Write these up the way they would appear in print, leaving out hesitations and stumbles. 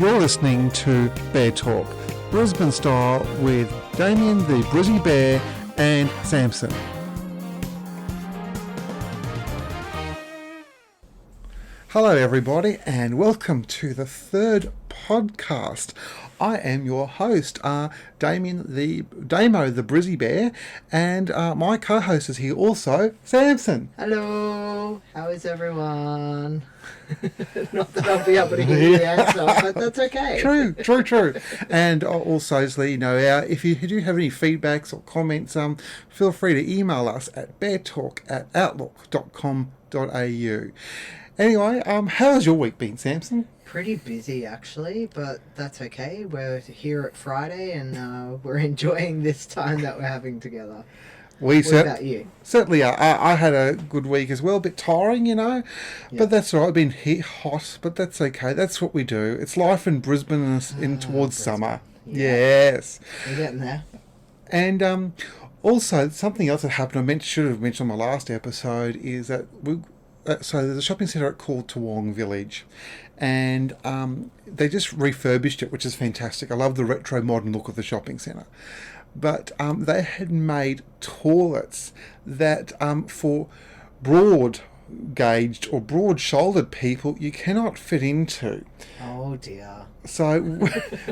You're listening to Bear Talk, Brisbane Style with Damien the Brizzy Bear and Samson. Hello everybody and welcome to the third podcast. I am your host, Damien the Damo the Brizzy Bear, and my co-host is here also, Samson. Hello, how is everyone? Not that I'll be able to hear the answer, but that's okay. True. And also, so you know, if you do have any feedbacks or comments, feel free to email us at beartalk@outlook.com.au. Anyway, how's your week been, Samson? Pretty busy actually, but that's okay. We're here at Friday and we're enjoying this time that we're having together. What about you? Certainly are. I had a good week as well, a bit tiring, you know, but that's all right. I've been hot, but that's okay. That's what we do. It's life in Brisbane towards Brisbane. Summer. Yeah. Yes. We're getting there. And also, something else that happened, should have mentioned on my last episode, is that so there's a shopping centre called Toowong Village, and they just refurbished it, which is fantastic. I love the retro modern look of the shopping centre. But they had made toilets that for broad-gauged or broad-shouldered people you cannot fit into. Oh dear. So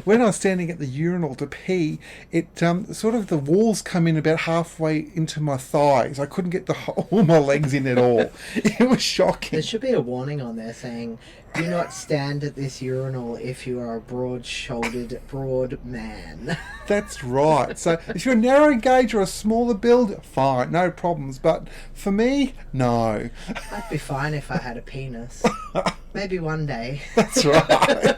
when I was standing at the urinal to pee, it sort of the walls come in about halfway into my thighs. I couldn't get all my legs in at all. It was shocking. There should be a warning on there saying, do not stand at this urinal if you are a broad-shouldered, broad man. That's right. So if you're a narrow gauge or a smaller build, fine, no problems. But for me, no. I'd be fine if I had a penis. Maybe one day. That's right.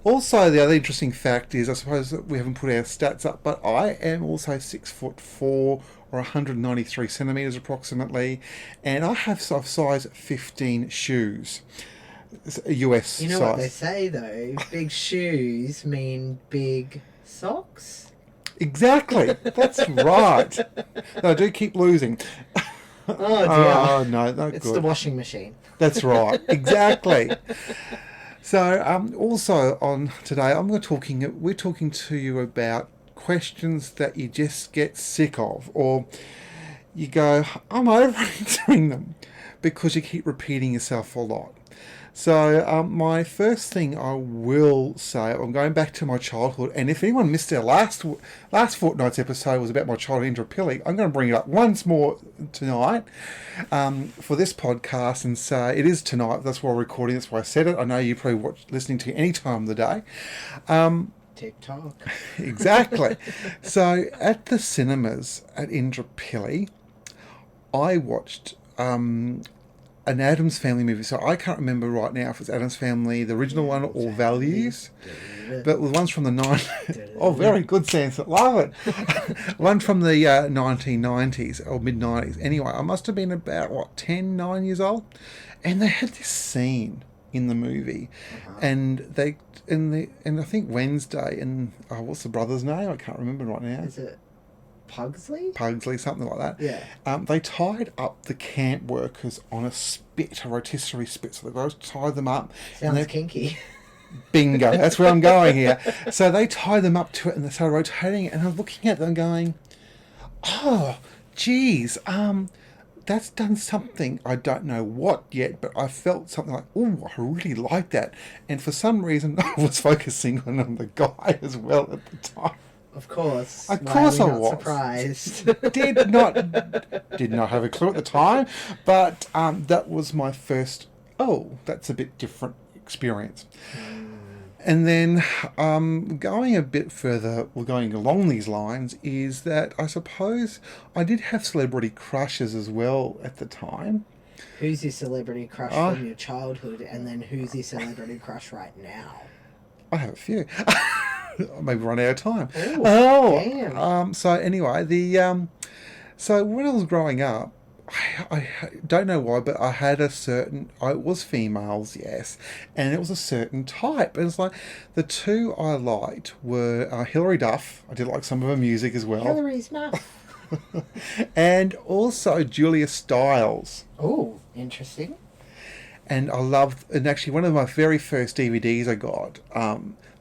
Also, the other interesting fact is, I suppose that we haven't put our stats up, but I am also 6'4" or 193 centimetres approximately, and I have size 15 shoes. It's a US You know size. what they say though, big shoes mean big socks? Exactly. That's right. No, I do keep losing. Oh dear. Oh no, not it's good. the washing machine. That's right. Exactly. So, also on today, we're talking to you about questions that you just get sick of, or you go, I'm over answering them, because you keep repeating yourself a lot. So, my first thing I will say, I'm going back to my childhood, and if anyone missed our last fortnight's episode was about my childhood Indrapilli, I'm going to bring it up once more tonight for this podcast, and say it is tonight. That's why we're recording. That's why I said it. I know you probably listening to it any time of the day. TikTok. Exactly. So at the cinemas at Indrapilli, I watched an Addams Family movie. So I can't remember right now if it's Addams Family, the original one, or Values. But the ones from the 90s. Oh, very good, Samson. Love it. One from the 1990s or mid-90s. Anyway, I must have been about, 9 years old. And they had this scene in the movie. And I think Wednesday, and what's the brother's name? I can't remember right now. Is it Pugsley, something like that. Yeah. They tied up the camp workers on a rotisserie spit. So they both tied them up. Sounds kinky. Bingo. That's where I'm going here. So they tied them up to it and they started rotating it. And I'm looking at them going, oh, geez, that's done something. I don't know what yet, but I felt something like, oh, I really like that. And for some reason, I was focusing on the guy as well at the time. Of course. Of course I was. Surprised. Did not have a clue at the time, but that was my first, that's a bit different experience. And then going a bit further, or going along these lines, is that I suppose I did have celebrity crushes as well at the time. Who's your celebrity crush from your childhood, and then who's your celebrity crush right now? I have a few. Maybe run out of time. Damn. So anyway, so when I was growing up, I don't know why, but I had it was females, yes, and it was a certain type. And it's like, the two I liked were Hilary Duff. I did like some of her music as well. Hilary's Duff. And also Julia Stiles. Oh, interesting. And I loved, and actually one of my very first DVDs I got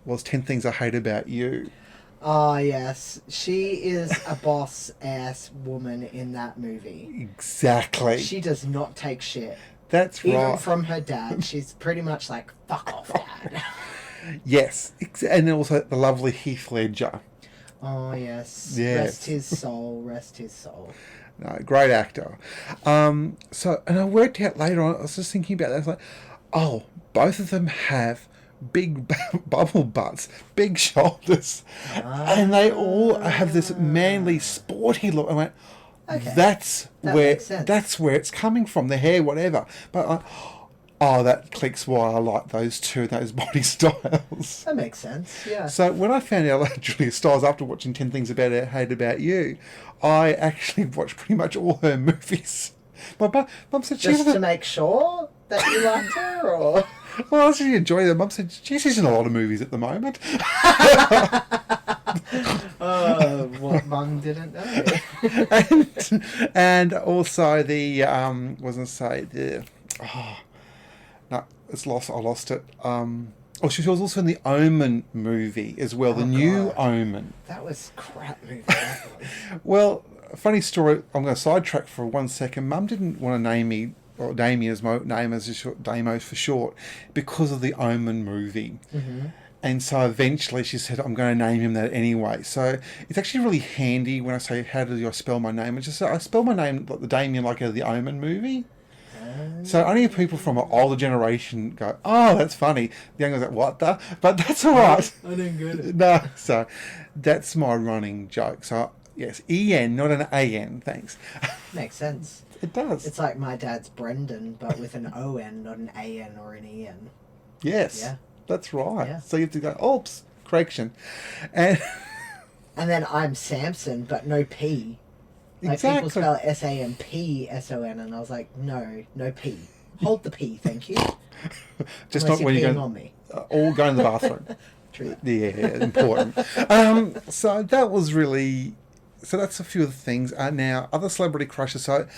was 10 Things I Hate About You. Oh, yes. She is a boss-ass woman in that movie. Exactly. She does not take shit. That's Even right. from her dad. She's pretty much like, fuck off, Dad. Yes. And then also the lovely Heath Ledger. Oh, yes. Yes. Rest his soul. Rest his soul. No, great actor. So, and I worked out later on, I was just thinking about that. I was like, oh, both of them have big bubble butts, big shoulders, and they all have this manly, sporty look. I went, Okay. that's That where makes sense. that's where it's coming from, the hair, whatever. But oh, that clicks why I like those body styles. That makes sense, yeah. So when I found out about Julia Stiles after watching 10 Things About I Hate About You, I actually watched pretty much all her movies. My mum said, Just to make sure that you liked her, or... well, I actually enjoy them. Mum said, geez, she's in a lot of movies at the moment. What Mum didn't know. and also the, no, it's lost. I lost it. Oh, she was also in the Omen movie as well, the new God. Omen. That was crap movie, that was. Well, funny story. I'm going to sidetrack for 1 second. Mum didn't want to name me, or Damien as my name as Damo for short, because of the Omen movie. Mm-hmm. And so eventually she said, I'm going to name him that anyway. So it's actually really handy when I say, how do I spell my name? It's just, I spell my name like the Damien, like out of the Omen movie. So only people from an older generation go, oh, that's funny. The younger like, what the? But that's all right. I didn't get it. No, so that's my running joke. So yes, E-N, not an A-N, thanks. Makes sense. It does. It's like my dad's Brendan, but with an O-N, not an A-N or an E-N. Yes, Yeah. that's right. Yeah. So you have to go, oops, correction. And then I'm Samson, but no P. Like exactly. people spell S-A-M-P-S-O-N, and I was like, no P. Hold the P, thank you. Just Unless not when you're you're peeing going, on me. all go in the bathroom. True. Yeah, important. So that was really... So that's a few of the things. Now, other celebrity crushes. So,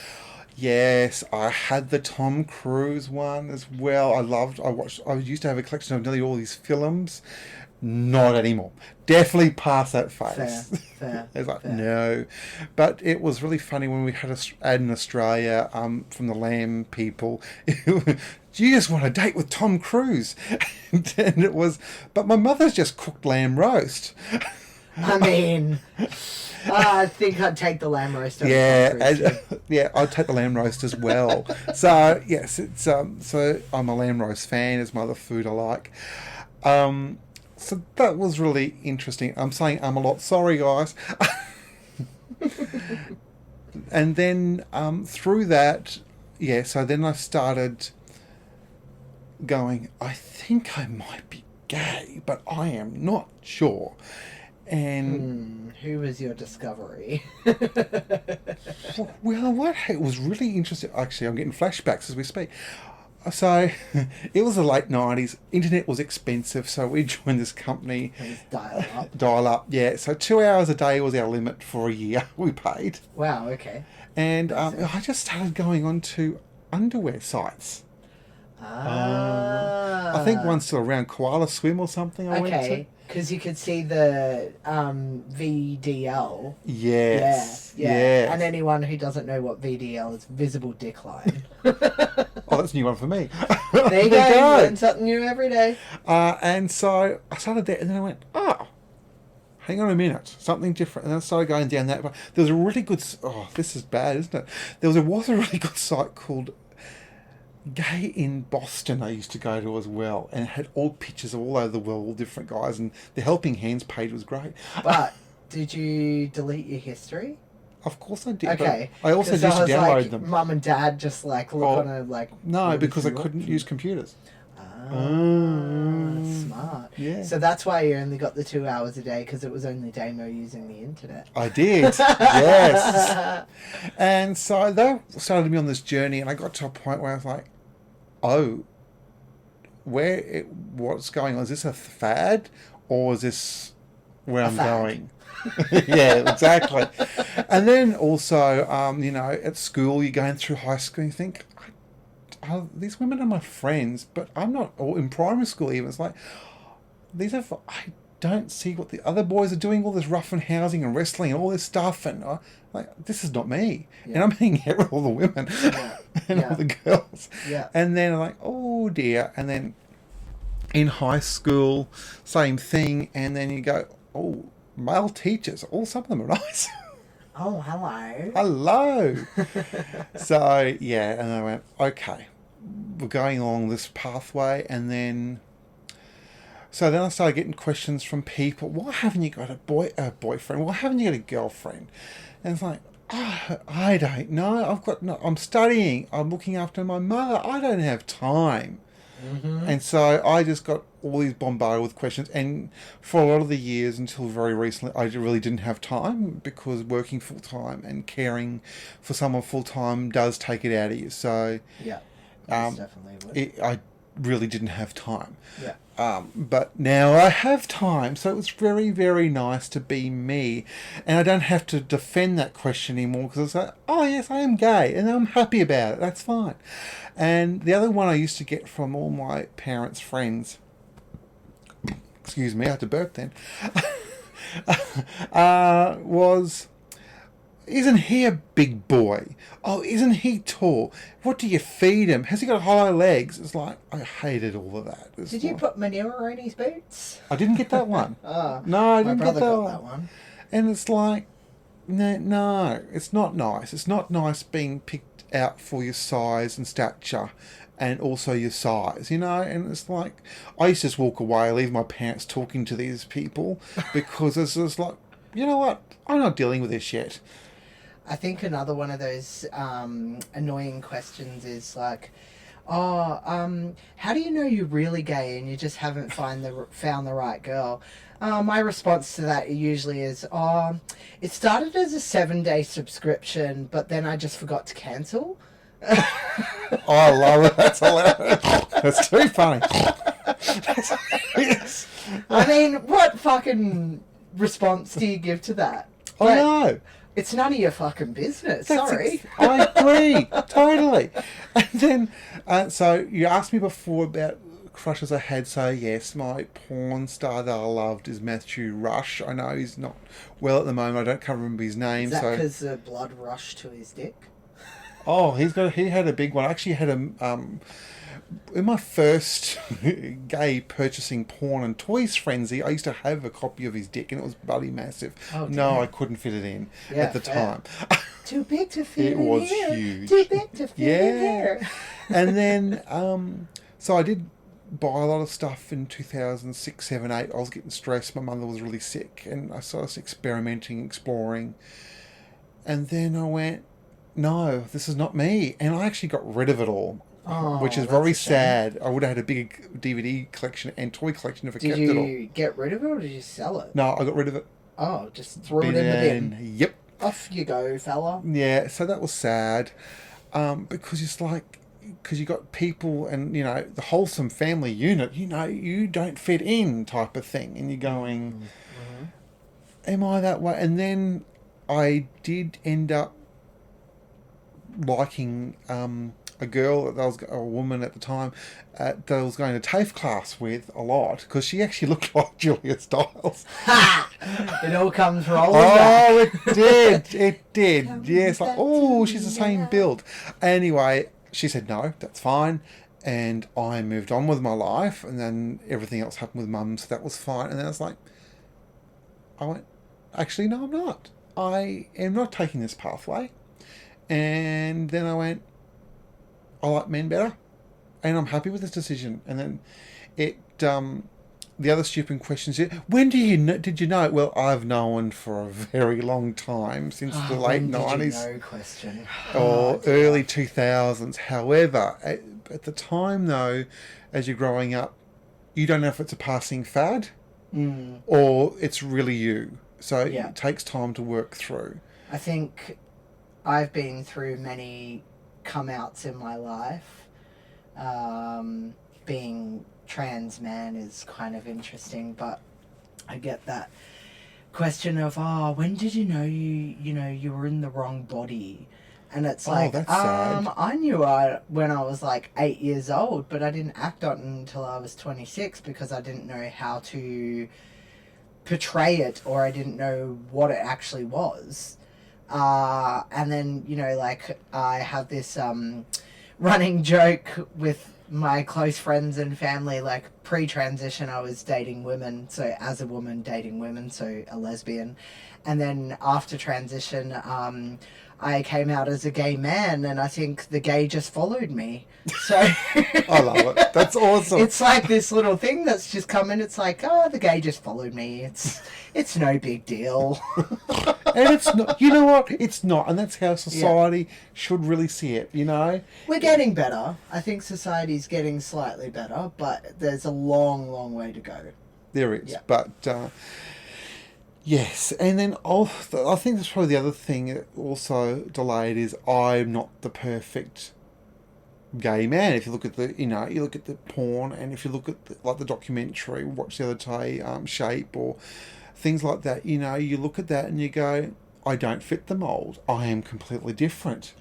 yes, I had the Tom Cruise one as well. I used to have a collection of nearly all these films. Not anymore. Definitely past that phase. Fair. It's like, fair. no. But it was really funny when we had an ad in Australia from the Lamb people. Do you just want a date with Tom Cruise? And it was, but my mother's just cooked lamb roast. I mean, I think I'd take the lamb roast over Yeah, the Tom Cruise. yeah, I'd take the lamb roast as well. So yes, it's so I'm a lamb roast fan. It's my other food I like. So that was really interesting. I'm saying I'm a lot. Sorry, guys. And then through that, yeah. So then I started going, I think I might be gay, but I am not sure. And Who was your discovery? well, it was really interesting. Actually, I'm getting flashbacks as we speak. So it was the late 90s. Internet was expensive, so we joined this company. Just dial up. Dial up, yeah. So 2 hours a day was our limit for a year. We paid. Wow, okay. And I just started going on to underwear sites. I think one's still around, Koala Swim or something I went to. Okay, because you could see the VDL. Yes. Yeah. Yes. And anyone who doesn't know what VDL is, visible dick line. Oh, that's a new one for me. There you go. Learn something new every day. And so I started there, and then I went, oh, hang on a minute, something different. And then I started going down that. There was a really good. Oh, this is bad, isn't it? Was a really good site called Gay in Boston. I used to go to as well, and it had all pictures of all over the world, all different guys, and the Helping Hands page was great. But did you delete your history? Of course I did. Okay. But I also used to download like, them. Mum and Dad just like look on a like. No, because I what? couldn't use computers. Smart. Yeah. So that's why you only got the 2 hours a day, because it was only Damo using the internet. I did, yes. And so they started me on this journey, and I got to a point where I was like, oh, what's going on? Is this a fad, or is this where I'm going? Yeah, exactly. And then also, at school, you're going through high school, and you think, these women are my friends, but I'm not. Or in primary school, even it's like I don't see what the other boys are doing. All this rough and housing and wrestling and all this stuff, and like this is not me. Yeah. And I'm hanging out with all the women and all the girls. Yeah. And then I'm like, oh dear. And then in high school, same thing. And then you go, oh, male teachers. Oh, some of them are nice. Oh, hello. Hello. So yeah, and I went, okay, we're going along this pathway, and then I started getting questions from people. Why haven't you got a boyfriend? Why haven't you got a girlfriend? And it's like, oh, I don't know. I'm studying. I'm looking after my mother. I don't have time. Mm-hmm. And so I just got all these bombarded with questions. And for a lot of the years until very recently, I really didn't have time because working full time and caring for someone full time does take it out of you. So yeah, definitely would. I really didn't have time. Yeah. But now I have time, so it was very, very nice to be me, and I don't have to defend that question anymore because it's like, oh yes, I am gay, and I'm happy about it. That's fine. And the other one I used to get from all my parents' friends, excuse me, I had to burp then, was, isn't he a big boy? Oh, isn't he tall? What do you feed him? Has he got high legs? It's like, I hated all of that. Did you put manure in his boots? I didn't get that one. Oh, no, I didn't my get brother got that one. And it's like, no, it's not nice. It's not nice being picked out for your size and stature and also your size, you know? And it's like, I used to just walk away, leave my parents talking to these people because it's just like, you know what? I'm not dealing with this yet. I think another one of those annoying questions is like, how do you know you're really gay and you just haven't found the right girl? My response to that usually is, it started as a 7-day subscription, but then I just forgot to cancel. Oh, I love it. That's hilarious. That's too funny. Yes. I mean, what fucking response do you give to that? I know. It's none of your fucking business. Sorry. I agree. Totally. And then, so you asked me before about crushes I had. So yes, my porn star that I loved is Matthew Rush. I know he's not well at the moment. I can't remember his name. Is that because the blood rushed to his dick? Oh, he had a big one. I actually had in my first gay purchasing porn and toys frenzy, I used to have a copy of his dick, and it was bloody massive. Oh, no, I couldn't fit it in at the time. Too big to fit it in was here. huge. Too big to fit in here. And then, so I did buy a lot of stuff in 2006, 7, 8. I was getting stressed. My mother was really sick, and I started experimenting, exploring. And then I went, no, this is not me. And I actually got rid of it all. Oh, which is very sad. I would have had a big DVD collection and toy collection if I kept it all. Did you get rid of it or did you sell it? No, I got rid of it. Oh, just threw it in the bin. Yep. Off you go, fella. Yeah, so that was sad. Because it's like, because you got people and, you know, the wholesome family unit, you know, you don't fit in type of thing. And you're going, am I that way? And then I did end up liking a girl that was a woman at the time that I was going to TAFE class with a lot because she actually looked like Julia Stiles. It all comes rolling back. Oh, it did. Yes, like, oh, she's the same build. Anyway, she said no, that's fine, and I moved on with my life, and then everything else happened with Mum, so that was fine. And then I went, actually, no, I'm not. I am not taking this pathway. And then I went, I like men better, and I'm happy with this decision. And then the other stupid questions is, when did you know? Well, I've known for a very long time, since the late 90s question. or early 2000s. However, at the time though, as you're growing up, you don't know if it's a passing fad or it's really you. So it takes time to work through. I think I've been through many come outs in my life. Being trans man is kind of interesting, but I get that question of when did you know you were in the wrong body, And it's Oh, like, that's sad. I knew I when I was like 8 years old, but I didn't act on it until I was 26 because I didn't know how to portray it, or I didn't know what it actually was. And then, like, I have this running joke with my close friends and family, like, pre-transition I was dating women, so as a woman dating women, so a lesbian. And then after transition, I came out as a gay man, and I think the gay just followed me. So I love it. That's awesome. it's like this little thing that's just come in. It's like, oh, the gay just followed me. It's no big deal. And it's not, you know what? It's not. And that's how society should really see it, you know? We're getting better. I think society's getting slightly better, but there's a long, long way to go. There is. Yeah. But, yes. And then I think that's probably the other thing that also delayed is I'm not the perfect gay man. If you look at you look at the porn, and if you look at the documentary we watched the other day, Shape, or things like that, you look at that and you go, I don't fit the mold. I am completely different.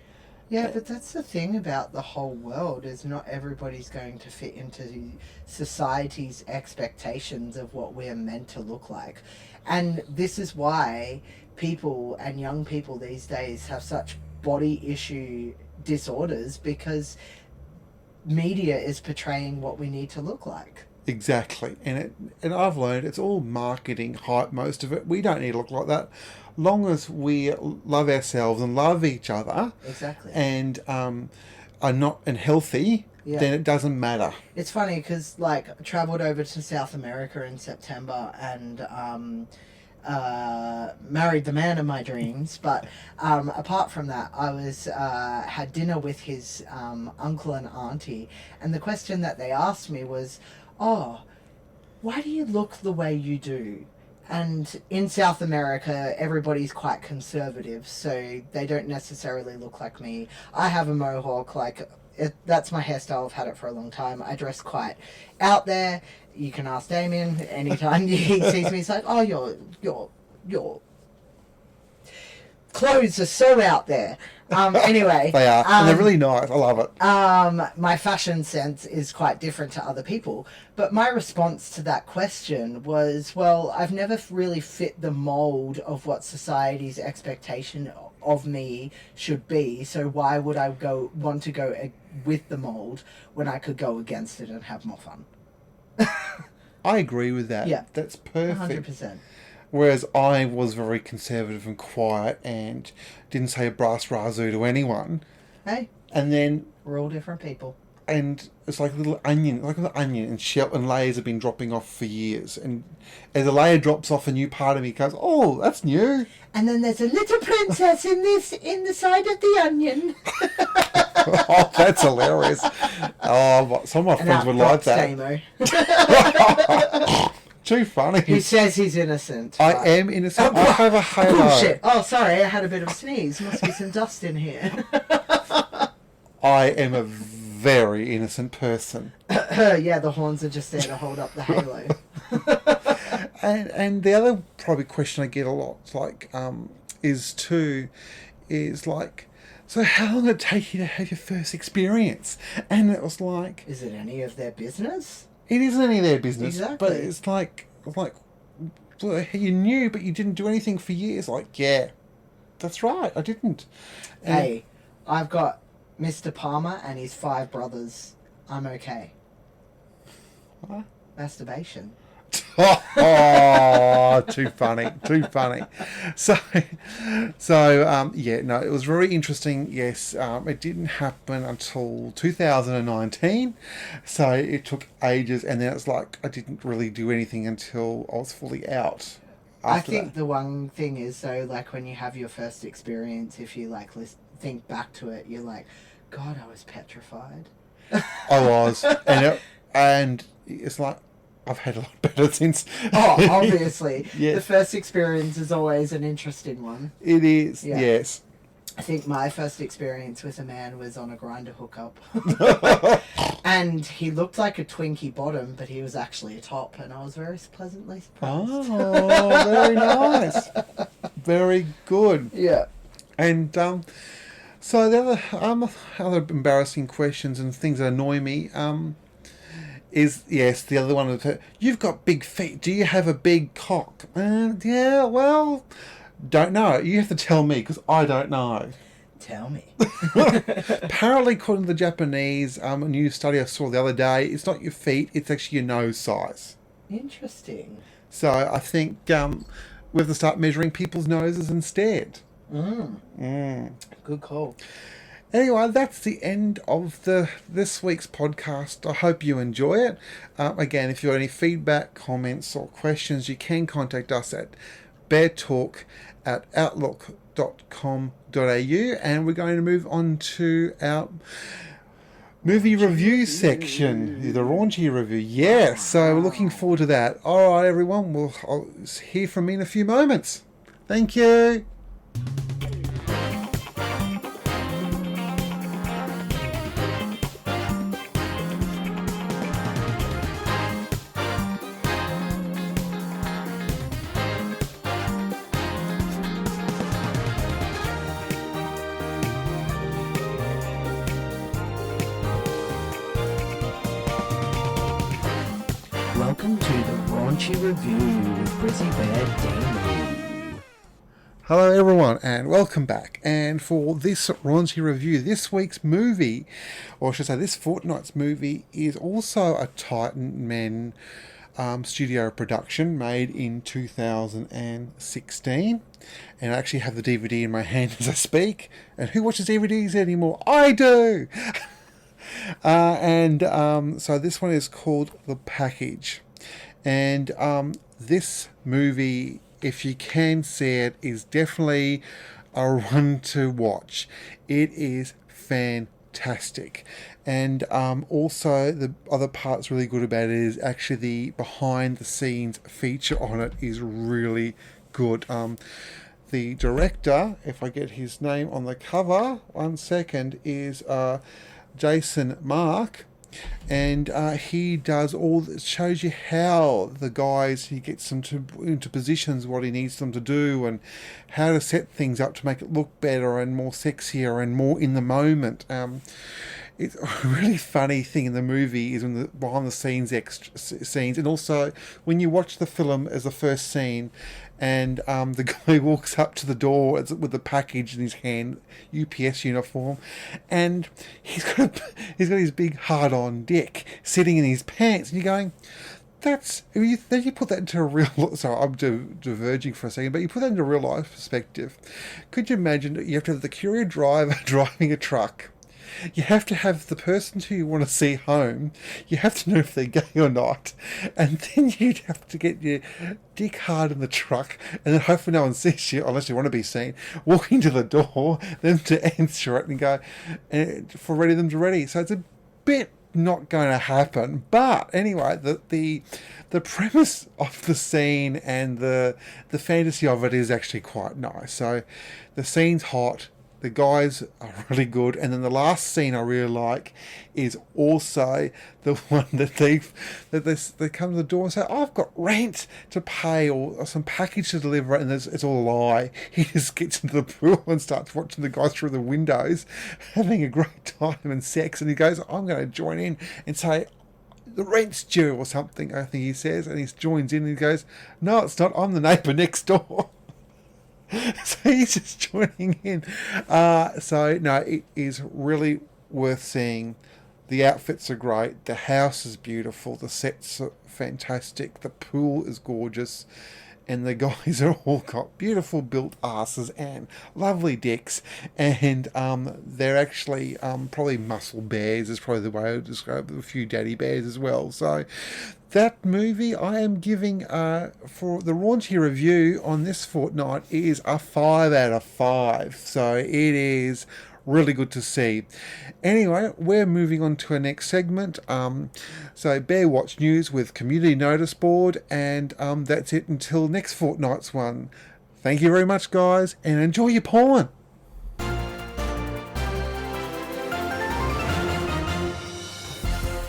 Yeah, but that's the thing about the whole world, is not everybody's going to fit into society's expectations of what we're meant to look like. And this is why people and young people these days have such body issue disorders, because media is portraying what we need to look like. Exactly. And I've learned it's all marketing hype, most of it. We don't need to look like that. Long as we love ourselves and love each other. Exactly. And are not healthy, then it doesn't matter. It's funny because, like, I travelled over to South America in September and married the man of my dreams. But apart from that, I was had dinner with his uncle and auntie, and the question that they asked me was, "Oh, why do you look the way you do?" And in South America, everybody's quite conservative, so they don't necessarily look like me. I have a mohawk, that's my hairstyle. I've had it for a long time. I dress quite out there. You can ask Damien anytime he sees me. He's like, "Oh, your clothes are so out there." Anyway, They are. And they're really nice. I love it. My fashion sense is quite different to other people. But my response to that question was, well, I've never really fit the mold of what society's expectation of me should be. So why would I want to go with the mold when I could go against it and have more fun? I agree with that. Yeah. That's perfect. 100%. Whereas I was very conservative and quiet and didn't say a brass razoo to anyone. Hey, And then, we're all different people. and it's like a little onion, and shell and layers have been dropping off for years. And as a layer drops off, a new part of me goes, oh, that's new. And then there's a little princess in the side of the onion. Oh, that's hilarious. Oh, some of my friends would like that. Damo. Too funny. Who says he's innocent? I am innocent. I have a halo. Bullshit. Oh, sorry, I had a bit of a sneeze. Must be some dust in here. I am a very innocent person. Yeah, the horns are just there to hold up the halo. And the other probably question I get a lot, is like, so how long did it take you to have your first experience? And it was like, Is it any of their business? it isn't any of their business. Exactly. But it's like, well, you knew, but you didn't do anything for years. Like, yeah, that's right, I didn't. And Hey, I've got Mr. Palmer and his 5 brothers. I'm okay. What? Masturbation. Oh, too funny, too funny. So, yeah, no, it was very interesting. Yes, it didn't happen until 2019, so it took ages, and then it's like I didn't really do anything until I was fully out. I think the one thing is, though, like, when you have your first experience, if you, like, think back to it, you're like, God, I was petrified. I was, and it's like, I've had a lot better since. Oh, obviously. Yeah. The first experience is always an interesting one. It is, Yeah. yes. I think my first experience with a man was on a grinder hookup. And he looked like a Twinkie bottom, but he was actually a top, and I was very pleasantly surprised. Oh, very nice. Very good. Yeah. And So the other embarrassing questions and things that annoy me is, yes, the other one of you've got big feet. Do you have a big cock? Yeah, well, don't know. You have to tell me because I don't know. Tell me. Apparently, according to the Japanese, a new study I saw the other day, it's not your feet, it's actually your nose size. Interesting. So I think we have to start measuring people's noses instead. Good call. Anyway, that's the end of this week's podcast. I hope you enjoy it. Again, if you have any feedback, comments, or questions, you can contact us at beartalk@outlook.com.au, and we're going to move on to our movie review section, the raunchy review. Yeah, so we're looking forward to that. All right, everyone, I'll hear from me in a few moments. Thank you. Welcome to the Raunchy Review with Brizzy Bear Damo. Hello everyone and welcome back, and for this raunchy review, this week's movie, or I should say this fortnight's movie, is also a Titan Men studio production made in 2016, and I actually have the DVD in my hand as I speak. And who watches DVDs anymore? I do! So this one is called The Package, and this movie, if you can see it, is definitely a one to watch. It is fantastic, and also the other part's really good about it is actually the behind the scenes feature on it is really good. The director, if I get his name on the cover, 1 second, is Jason Mark, and he does shows you how the guys, he gets them into positions, what he needs them to do, and how to set things up to make it look better and more sexier and more in the moment. It's a really funny thing in the movie is when the behind the scenes extra scenes, and also when you watch the film as the first scene, and the guy walks up to the door with the package in his hand, UPS uniform, and he's got his big hard-on dick sitting in his pants, and you're going, then you put that into a real. Sorry, I'm diverging for a second, but you put that into a real life perspective. Could you imagine that you have to have the courier driver driving a truck? You have to have the person who you want to see home. You have to know if they're gay or not. And then you'd have to get your dick hard in the truck, and then hopefully no one sees you, unless you want to be seen, walking to the door, them to answer it and go, for ready them to ready. So it's a bit not going to happen. But anyway, the premise of the scene and the fantasy of it is actually quite nice. So the scene's hot. The guys are really good, and then the last scene I really like is also the one that they come to the door and say, "I've got rent to pay or some package to deliver," and it's all a lie. He just gets into the pool and starts watching the guys through the windows having a great time and sex, and he goes, "I'm going to join in and say the rent's due," or something, I think he says, and he joins in and he goes, "No, it's not. I'm the neighbour next door." So he's just joining in. So no, it is really worth seeing. The outfits are great. The house is beautiful. The sets are fantastic. The pool is gorgeous. And the guys are all got beautiful built asses and lovely dicks. And they're actually probably muscle bears is probably the way I would describe it. A few daddy bears as well. So that movie I am giving, for the raunchy review on this fortnight, is a 5 out of 5. So it is really good to see. Anyway, we're moving on to our next segment. So Bear Watch News with Community Notice Board, and that's it until next fortnight's one. Thank you very much, guys, and enjoy your porn.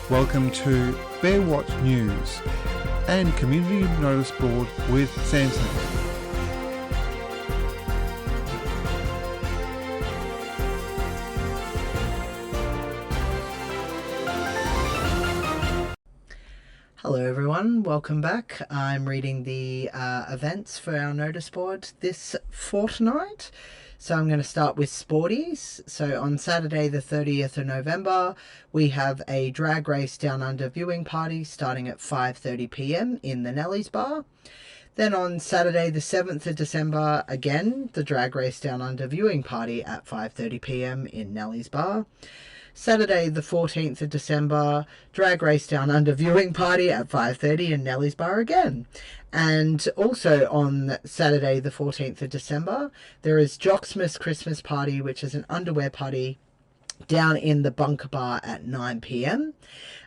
Welcome to Bear Watch News and Community Notice Board with Samson. Hello everyone, welcome back. I'm reading the events for our notice board this fortnight. So I'm going to start with sporties. So on Saturday the 30th of November, we have a drag race down under viewing party starting at 5:30 p.m. in the Nellies Bar. Then on Saturday the 7th of December, again, the drag race down under viewing party at 5:30 p.m. in Nellies Bar. Saturday the 14th of December, drag race down under viewing party at 5:30 in Nellies Bar again. And also on Saturday the 14th of December, there is Jocksmith's Christmas Party, which is an underwear party down in the Bunker Bar at 9 p.m.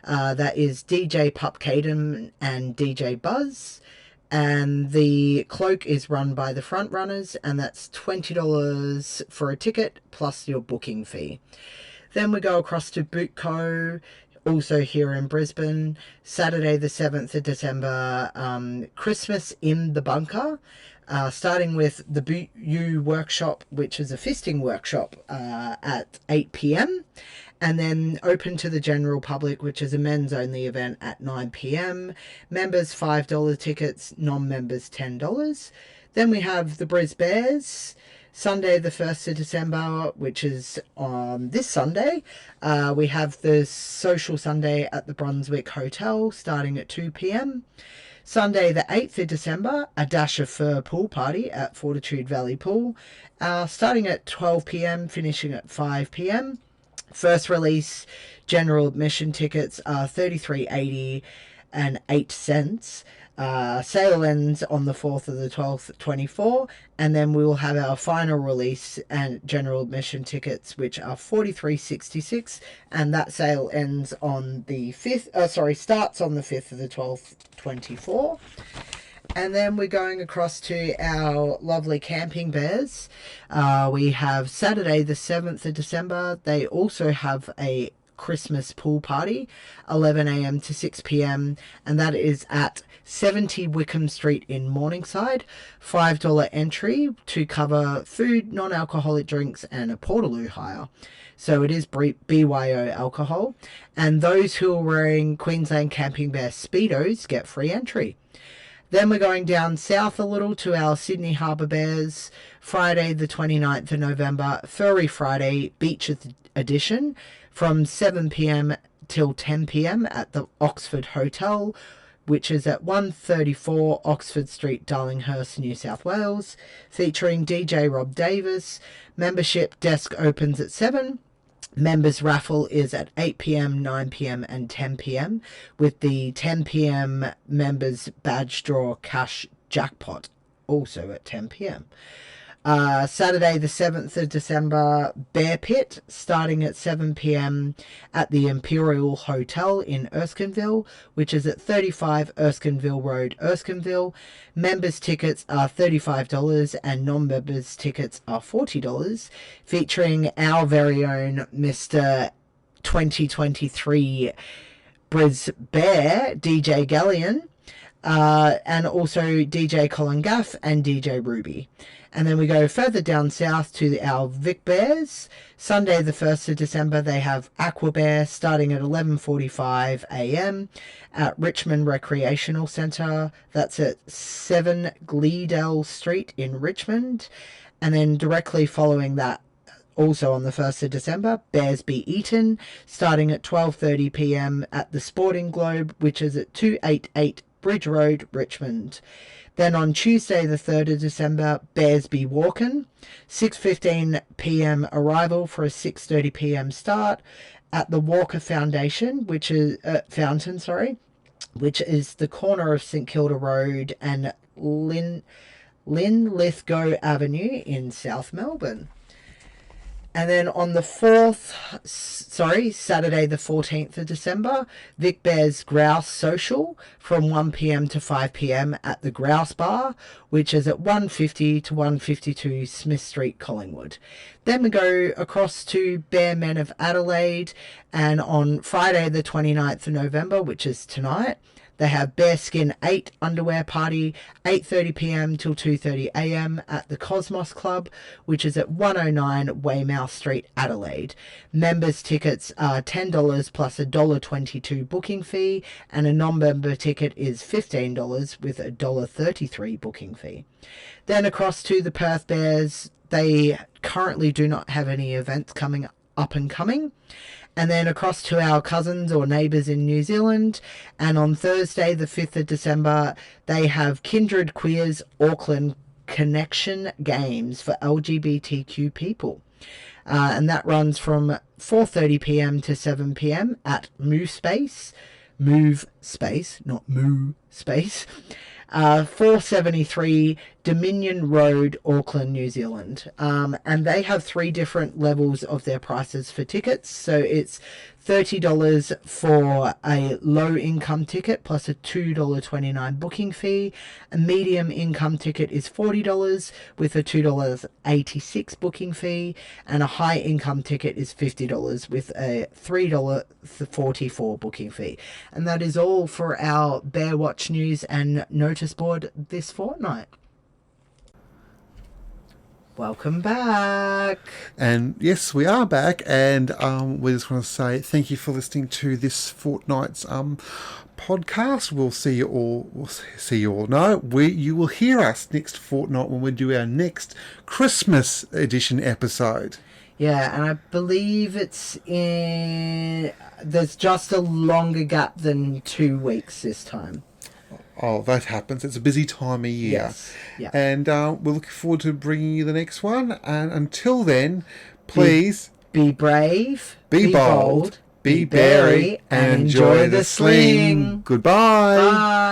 That is DJ Pup Caden and DJ Buzz. And the cloak is run by the front runners, and that's $20 for a ticket plus your booking fee. Then we go across to Boot Co, also here in Brisbane, Saturday the 7th of December, Christmas in the Bunker, starting with the Boot U workshop, which is a fisting workshop at 8 p.m. And then open to the general public, which is a men's only event at 9 p.m. Members $5 tickets, non-members $10. Then we have the Bris Bears, Sunday the 1st of December, which is on this Sunday. We have the Social Sunday at the Brunswick Hotel starting at 2 p.m. Sunday the 8th of December, a Dash of Fur pool party at Fortitude Valley Pool, starting at 12 p.m, finishing at 5 p.m. First release general admission tickets are $33.80 and 8 cents. Sale ends on the 4th of the 12th, 24, and then we will have our final release and general admission tickets, which are $43.66, and that sale ends on the 5th, starts on the 5th of the 12th, 24. And then we're going across to our lovely camping bears. We have Saturday the 7th of December. They also have a Christmas pool party, 11 a.m. to 6 p.m. and that is at 70 Wickham Street in Morningside. $5 entry to cover food, non-alcoholic drinks and a portaloo hire. So it is BYO alcohol, and those who are wearing Queensland Camping Bear Speedos get free entry. Then we're going down south a little to our Sydney Harbour Bears, Friday the 29th of November, Furry Friday Beach Edition, from 7 p.m. till 10 p.m. at the Oxford Hotel, which is at 134 Oxford Street, Darlinghurst, New South Wales, featuring DJ Rob Davis. Membership desk opens at 7. Members raffle is at 8 p.m, 9 p.m, and 10 p.m, with the 10 p.m. members badge draw cash jackpot also at 10 p.m. Saturday the 7th of December, Bear Pit, starting at 7 p.m. at the Imperial Hotel in Erskineville, which is at 35 Erskineville Road, Erskineville. Members' tickets are $35 and non-members' tickets are $40, featuring our very own Mr. 2023 Bris Bear, DJ Gallion, and also DJ Colin Gaff and DJ Ruby. And then we go further down south to our Vic Bears. Sunday the 1st of December, they have Aqua Bear starting at 11:45 a.m. at Richmond Recreational Centre. That's at 7 Gleedale Street in Richmond. And then directly following that, also on the 1st of December, Bears Be Eaten, starting at 12:30 p.m. at the Sporting Globe, which is at 288 Bridge Road, Richmond. Then on Tuesday the 3rd of December, Bears Be Walkin', 6:15 p.m. arrival for a 6:30 p.m. start at the Walker Foundation, which is Fountain, which is the corner of St Kilda Road and Linlithgow Avenue in South Melbourne. And then on the Saturday the 14th of December, Vic Bears Grouse Social from 1 p.m. to 5 p.m. at the Grouse Bar, which is at 150 to 152 Smith Street, Collingwood. Then we go across to Bear Men of Adelaide, and on Friday the 29th of November, which is tonight, They have Bearskin 8 underwear party, 8:30 p.m. till 2:30 a.m. at the Cosmos Club, which is at 109 Weymouth Street, Adelaide. Members' tickets are $10 plus a $1.22 booking fee, and a non-member ticket is $15 with a $1.33 booking fee. Then across to the Perth Bears, they currently do not have any events coming up and coming. And then across to our cousins or neighbours in New Zealand. And on Thursday, the 5th of December, they have Kindred Queers Auckland Connection Games for LGBTQ people. And that runs from 4:30 p.m. to 7 p.m. at Move Space, not Moo Space, 473 Dominion Road, Auckland, New Zealand. And they have 3 different levels of their prices for tickets. So it's $30 for a low income ticket plus a $2.29 booking fee. A medium income ticket is $40 with a $2.86 booking fee. And a high income ticket is $50 with a $3.44 booking fee. And that is all for our Bear Watch news and notice board this fortnight. Welcome back. And yes, we are back, and we just want to say thank you for listening to this fortnight's podcast. We'll see you all. No, you will hear us next fortnight when we do our next Christmas edition episode. Yeah, and I believe there's just a longer gap than 2 weeks this time. Oh, that happens. It's a busy time of year. Yes. Yeah. And we're looking forward to bringing you the next one. And until then, please be brave, be bold, be Beary, and enjoy the sling. Goodbye. Bye.